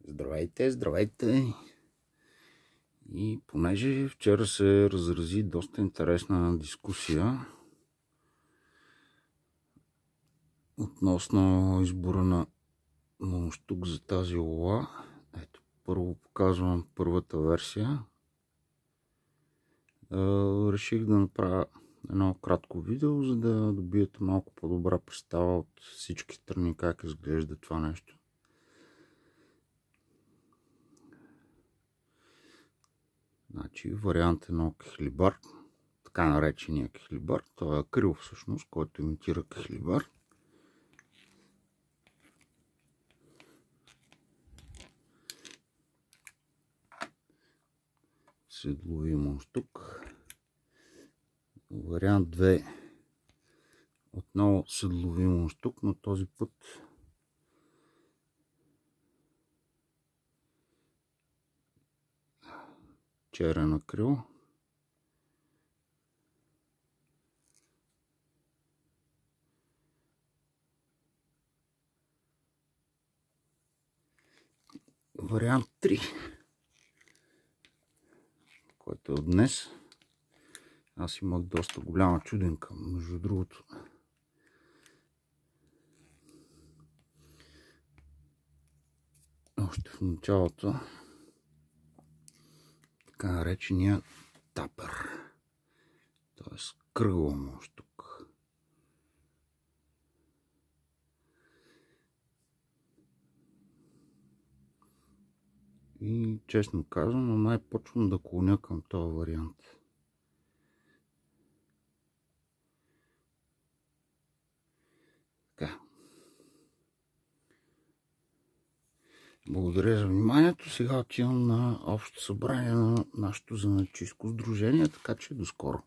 Здравейте, здравейте! И понеже вчера се разрази доста интересна дискусия относно избора на мундштук за тази лула, ето, първо показвам първата версия. Реших да направя едно кратко видео, за да добиете малко по-добра представа от всички страни как изглежда това нещо. Значи вариант 1 кехлибар, така наречения кехлибар, той е акрил всъщност, който имитира кехлибар. Седлови мундштук. Вариант 2 отново седлови мундштук, но този път черен акрил. Вариант 3, който е от днес. Аз имах доста голяма чуденка, между другото. Още в началото. Така наречения тапър. Т.е. кръгъл мундштук. И честно казвам, най-почвам да клоня към този вариант. Така. Благодаря за вниманието. Сега отивам на общо събрание на нашето занаятчийско сдружение, така че до скоро.